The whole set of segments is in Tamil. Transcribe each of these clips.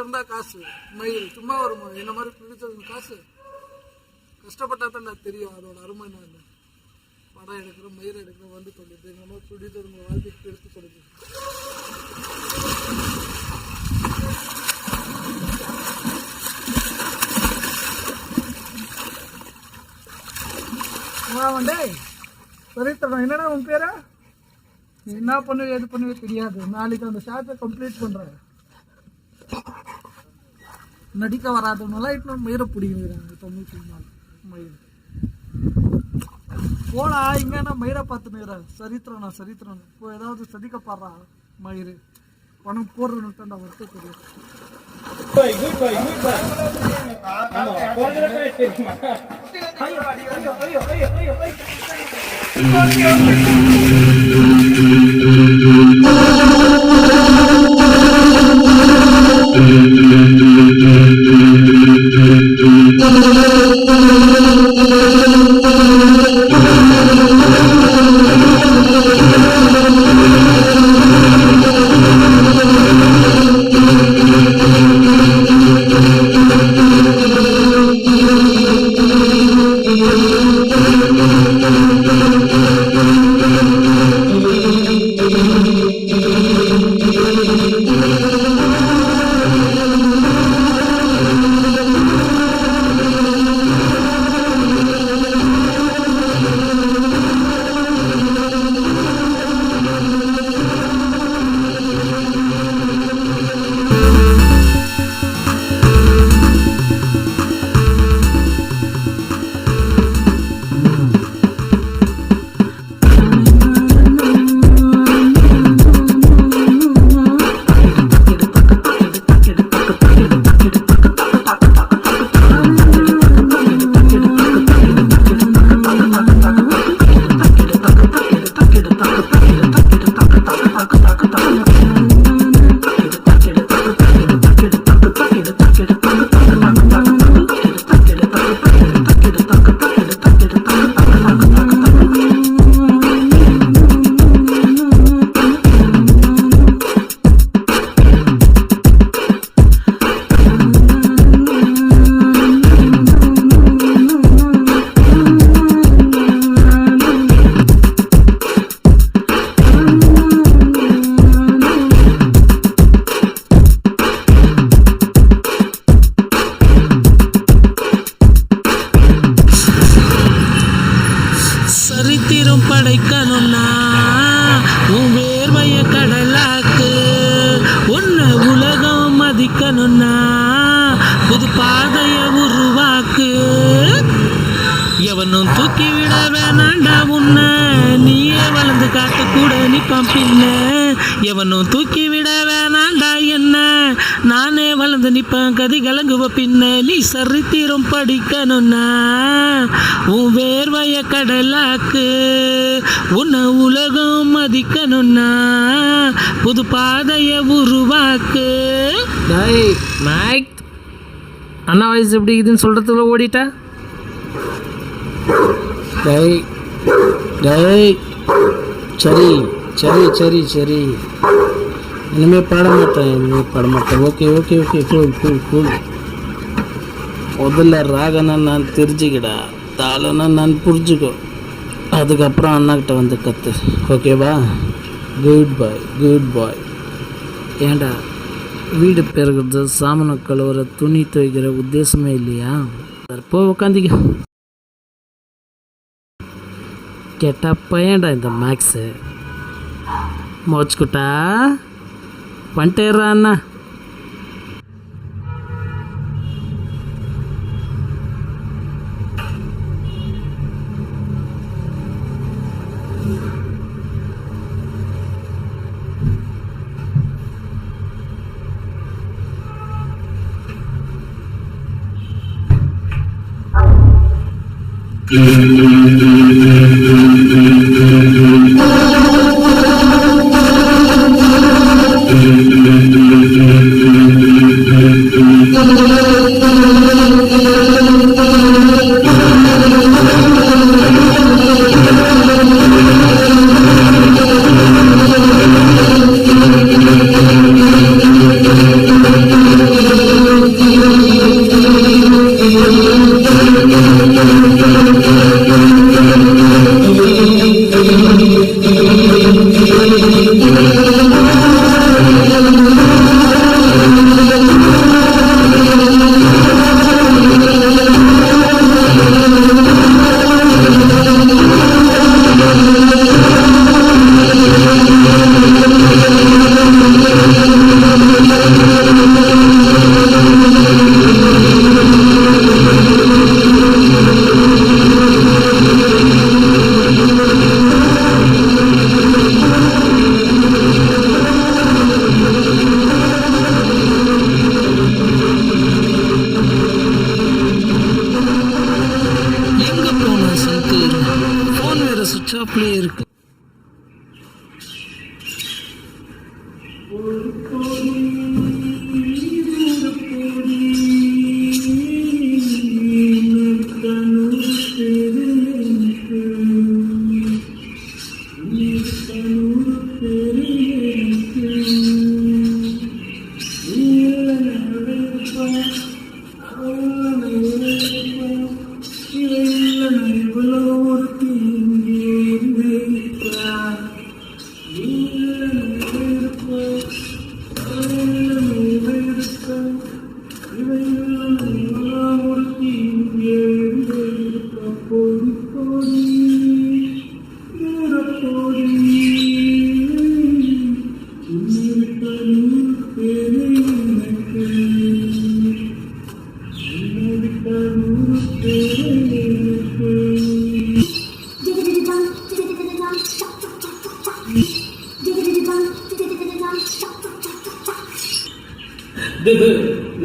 இருந்தா காசு. மயில் சும்மா வருமா? என்ன மாதிரி ப்ரொடியூசருக்கு காசு கஷ்டப்பட்டா தான் தெரியும் அதோட அருமை என்ன. படம் எடுக்கிறோம், மயில் எடுக்கிறோம் வந்து சொல்லிட்டு எங்கள் மாதிரி ப்ரொடியூசருங்க வாழ்க்கைக்கு எடுத்து சொல்லுது. வந்து சரித்திரம் என்னடா உன் பேரா? நீ என்ன பண்ணுவே எது பண்ணுவே தெரியாது. நாளைக்கு அந்த ஷார்ட்டை கம்ப்ளீட் பண்ணுறேன். நடிக்க வராதவங்களாம் இப்போ மயிரை பிடிக்கிறாங்க தமிழ் சினிமாவில். மயில் போடா இங்கன்னா மயிரை பார்த்துனுக்கிறேன். சரித்திரம் நான் சரித்திரம் இப்போ ஏதாவது சதிக்கப்படுறா மயிறு பணம் போடுறேன்னு வருத்த தெரியும். சரித்திரம் படைக்கணும்னா உன் வேர்வைய கடலாக்கு. உன்னை உலகம் மதிக்கணும்னா புது பாதைய உருவாக்கு. எவனும் தூக்கி விட வேணாண்டா உன்னை, நீயே வளர்ந்து காட்டு கூட நிப்பான் பின்ன. எவனும் தூக்கி விட வேணாண்டா என்ன, நானே வளர்ந்து நிப்பேன் கதி கலங்குவ பின்ன. நீ சரித்திரம் படிக்கணும்னா உன் வேர்வைய கடலாக்கு. உன்னை உலகம் மதிக்கணும்னா புது பாதைய உருவாக்கு. மைக் அண்ணா வயசு எப்படி இதுன்னு சொல்றதுக்குள்ள ஓடிட்டா. சரி சரி சரி சரி இனிமேல் பாட மாட்டேன். Okay okay okay cool cool cool. முதல்ல ராகனா நான் தெரிஞ்சுக்கிடா, தாளனா நான் புரிஞ்சுக்கோ, அதுக்கப்புறம் அண்ணாக்கிட்ட வந்து கற்று. ஓகேவா? குட் பாய் குட் பாய். ஏண்டா வீடு பெருகிறது, சாமனை கழுவுற, துணி துவைக்கிற உத்தேசமே இல்லையா? போ உக்காந்திக்க. கேட்டா பையன்டா இந்த மேக்ஸு. மோச்சுக்குட்டா பண்ணிட்டேறா அண்ணா.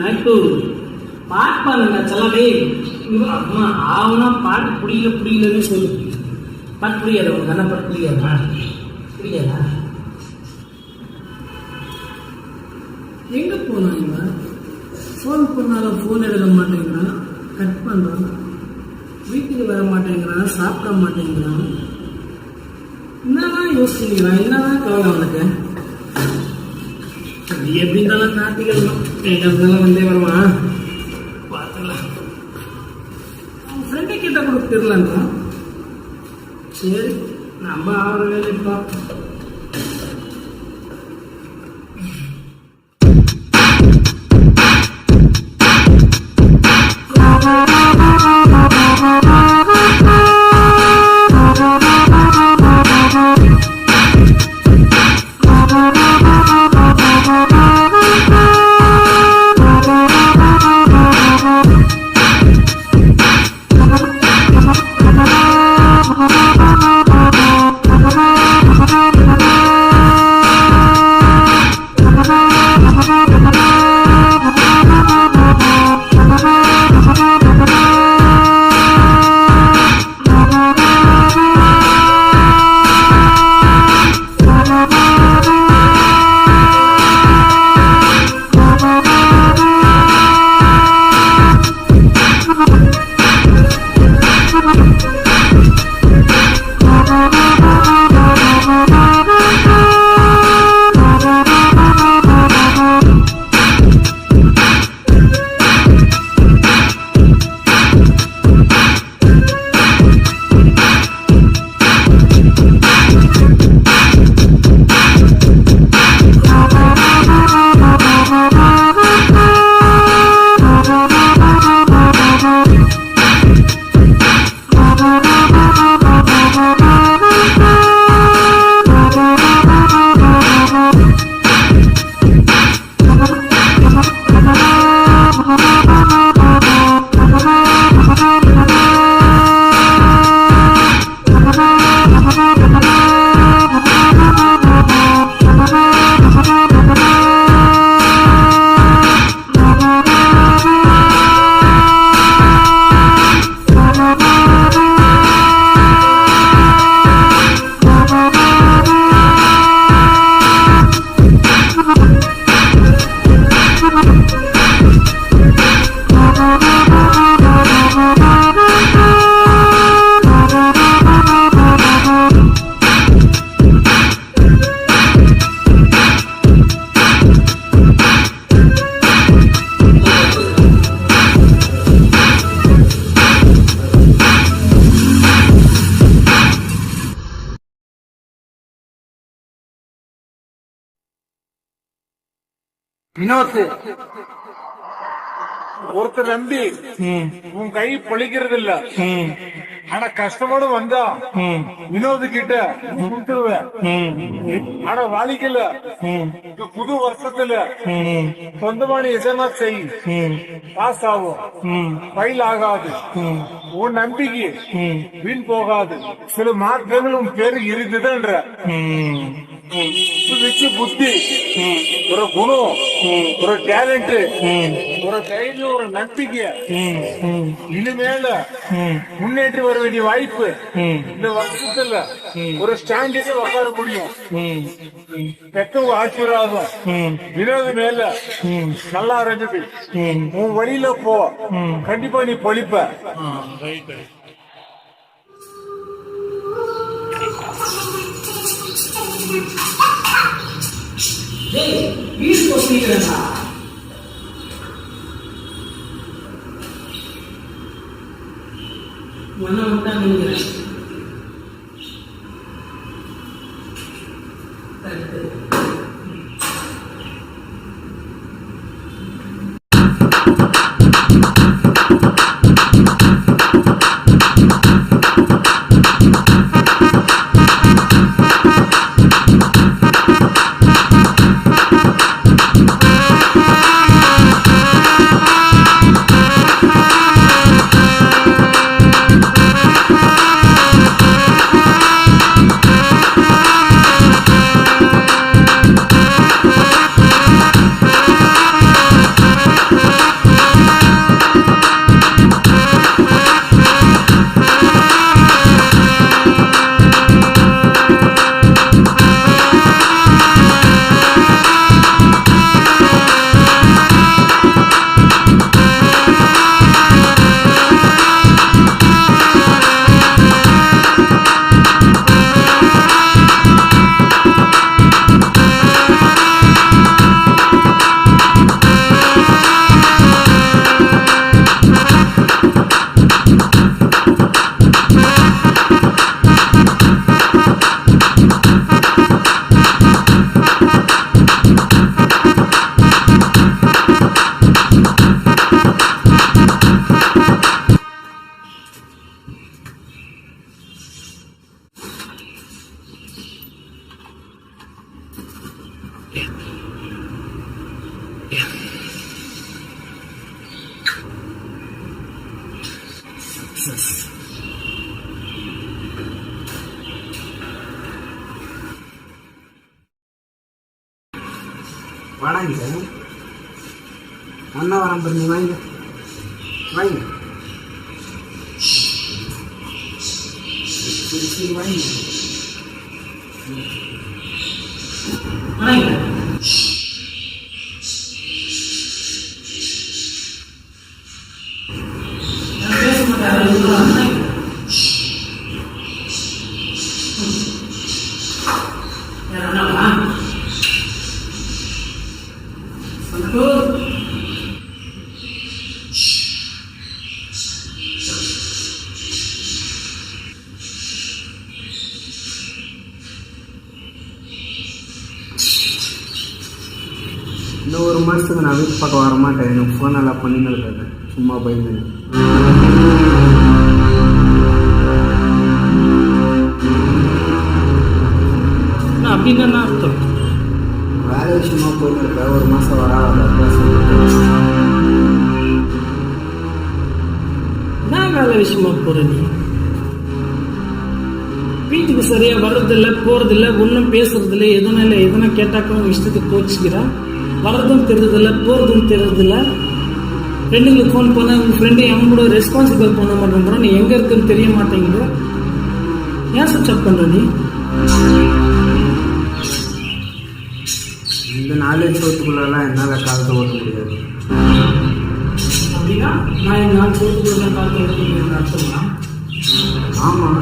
నాకు పాట பாருங்க చల్లவே அம்மா ஆவனா பாட்டு புரியலன்னு சொல்லு. பாட்டு புரியாது உனக்கு, என்ன பாட்டு புரியாதா? புரியாதா? எங்க போனான் இவன்? ஃபோன் பண்ணாலும் ஃபோன் எடுக்க மாட்டேங்கிறான், கட் பண்றான், வீட்டுக்கு வர மாட்டேங்கிறான், சாப்பிட மாட்டேங்கிறான். என்னதான் யோசிக்கிறான்? என்னதான் கவலை அவனுக்கு? எப்படி இருந்தாலும் நாட்டுகள் எங்கிறதுனால வந்தே வருவான், பார்த்துக்கலாம். அவன் ஃப்ரெண்டை கிட்ட கூட தெரியலன்னா சரி நம்ம ஆகிற வேலை பார்ப்போம். வினோத், ஒருத்தர் நம்பி உன் கை பொழிக்கிறது இல்ல. ஆனா கஷ்டப்படும் வந்தா வினோத் கிட்ட கொடுத்துருவேன். ஆனா வாலிக்கல புது வருஷத்துல சொந்தமான எதனா செய், பாஸ் ஆகும், ஃபைல் ஆகாது. உன் நம்பிக்கை வீண் போகாது. சில மாற்றங்களும் பேரு இருக்குதுன்ற வச்சு புத்தி, ஒரு குணம், ஒரு டேலண்ட், ஒரு தைரியம், ஒரு நம்பிக்கை, இனிமேல முன்னேற்றி வர வேண்டிய வாய்ப்பு இந்த வருஷத்துல ஒரு ஸ்டாண்டிலே உட்கார முடியும். பெத்தவங்க ஆசீர்வாதம் வினோத மேல நல்லா இருக்குது. உன் வழியில போ, கண்டிப்பா நீ பொழிப்ப. வாடாங்க அண்ணா வரான் பாருங்க, வாங்க வாங்க வாங்க வாங்க. இன்னும் ஒரு மாதத்துக்கு நான் வீட்டு பக்கம் வர மாட்டேன். எனக்கு ஃபோன் எல்லாம் பண்ணின்னு இருக்காது, சும்மா பயந்து. அப்படின்னா அர்த்தம் வேலை விஷயமா போயிட்டு இருக்க, ஒரு மாதம் நான் வேலை விஷயமா போகிறேன். நீ வீட்டுக்கு சரியாக வர்றதில்லை, போகிறதில்ல, ஒன்றும் பேசுறதில்ல, எதுவும் இல்லை. எதுனா கேட்டாக்கும் இஷ்டத்துக்கு கோச்சிக்கிறேன். வர்றதும் தெரிறதில்ல, போகிறதும் தெரிறதில்ல. ஃப்ரெண்டுங்களுக்கு ஃபோன் பண்ண உங்கள் ஃப்ரெண்டு எவன் கூட ரெஸ்பான்சிபிள் பண்ண மாட்டேங்கிறோம். நீ எங்கே இருக்குன்னு தெரிய மாட்டேங்குது. ஏன் சுவிட்ச் ஆஃப் பண்ணுற நீ? இந்த 4 வருஷத்துக்குள்ளலாம் என்னால் காலத்தை ஓட்ட முடியாது. அப்படின்னா நான் இந்த 4 வருஷத்துக்குள்ள காலத்தை ஓட்ட முடியாது அர்த்தமா? ஆமாம்,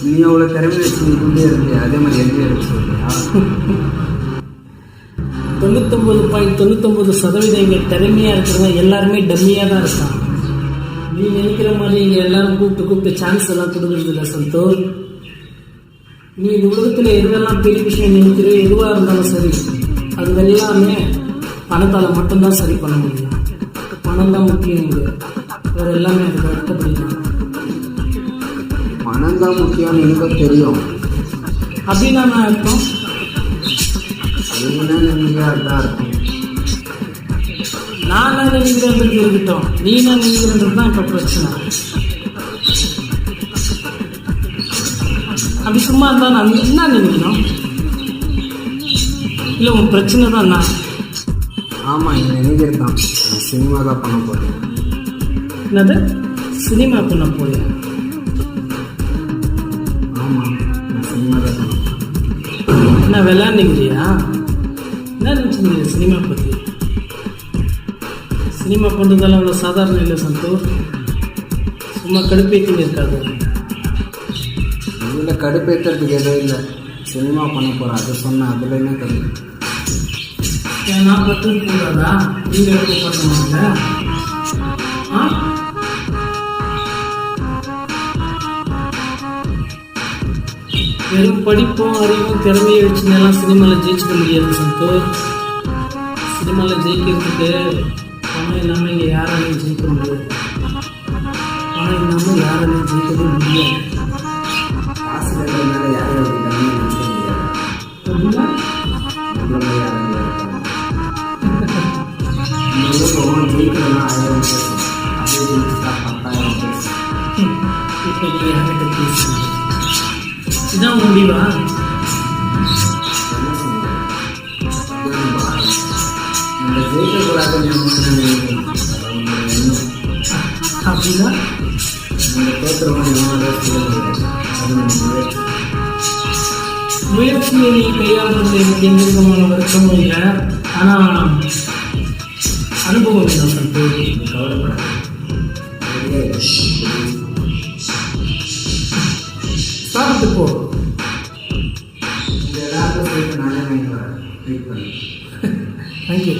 நீ அவ்வளோ திறமை வச்சு நீ கொண்டே இருக்கியா, அதே மாதிரி எங்கே இருக்கு சொல்றியா? 99.99% இங்கே திறமையாக இருக்கிறவங்க எல்லாருமே டம்மியாக தான் இருக்காங்க. நீ நினைக்கிற மாதிரி இங்கே எல்லாரும் கூப்பிட்டு சான்ஸ் எல்லாம் கொடுக்குறது இல்லை சந்தோஷ். நீ இந்த உலகத்தில் எதெல்லாம் பெரிய விஷயம் நினைக்கிற எதுவாக இருந்தாலும் சரி, அது எல்லாமே பணத்தால் மட்டும்தான் சரி பண்ண முடியும். பணம் தான் முக்கியம். இங்கே வேறு எல்லாமே அதுக்கு அடுத்தபடி தான். பணம் தான் முக்கியம்னு எனக்கு தெரியும். அப்படின்னா நான் அர்த்தம் தான் இருக்கும். நான் நினைக்கிறதுக்கு இருக்கட்டும், நீ நான் நினைக்கிறது தான் இப்போ பிரச்சனை. அப்படி சும்மா இருந்தால் நான் என்ன நினைக்கணும்? இல்லை உன் பிரச்சனை தான் நான். ஆமாம், என் மேனேஜர் தான். நான் சினிமா தான் பண்ண போகிறேன். என்னது சினிமா பண்ண போறியா? ஆமாம், நான் சினிமா தான் பண்ண போகிறேன். என்ன விளையாண்டுங்கிறியா? என்ன நினச்சிருந்தீங்க சினிமா பற்றி? சினிமா பண்ணுறதெல்லாம் அவ்வளோ சாதாரணம் இல்லை சந்தோஷ். சும்மா கடுப்பேற்றின்னு இருக்காது. இதில் கடுப்பேற்றுறதுக்கு எதுவும் இல்லை. சினிமா பண்ண போகிறேன், அது சொன்னேன். அதில் என்ன கடுப்பு? ஏன் நான் பத்து கூடாதா? நீங்கள் எப்படி பண்ணுவாங்க? ஆ வெறும் படிப்பும் அறிவும் திறமையை வச்சுன்னெல்லாம் சினிமாவில் ஜெயிச்சிக்க முடியாது சந்தோஷ். சினிமாவில் ஜெயிக்கிறதுக்கு பணம் இல்லாமல் இங்கே யாராலையும் ஜெயிக்க முடியாது. பணம் இல்லாமல் யாராலையும் ஜெயிக்கவே முடியாது. காசு இருக்கிறதுனால யாரும் இருக்காங்கன்னு நினச்சிக்க முடியாது. அப்படின்னா நம்மள மாதிரி யாரும் இருக்காங்க. இந்த ஊரில் ஜெயிக்கிறதுனா 1000 பேசும். அதே ஜெயிச்சுட்டா 10,000 பேசும். இப்போ நீ யார்கிட்ட பேசுங்க? இதான் முடிவா? என்ன சொல்லுங்க? இதுதான் பாரம். நம்ம ஜெயிக்கக்கூடாதுன்னு எண்ணம். அப்படின்னா நம்ம தோற்றுறவங்க எவ்வளோ சொல்ல முடியாது. அது நம்ம முயற்சி. முயற்சியை நீ கையாளுறது எனக்கு எந்த விதமான வருத்தமும் இல்லை. ஆனால் அனுபவம் இல்லை சந்தோஷ். கவலைப்படாது. சாப்பிட்டு போ. இந்த எல்லாருக்கும் சேர்த்து நானே வாங்கி வரேன். வெயிட் பண்ணி. தேங்க்யூ.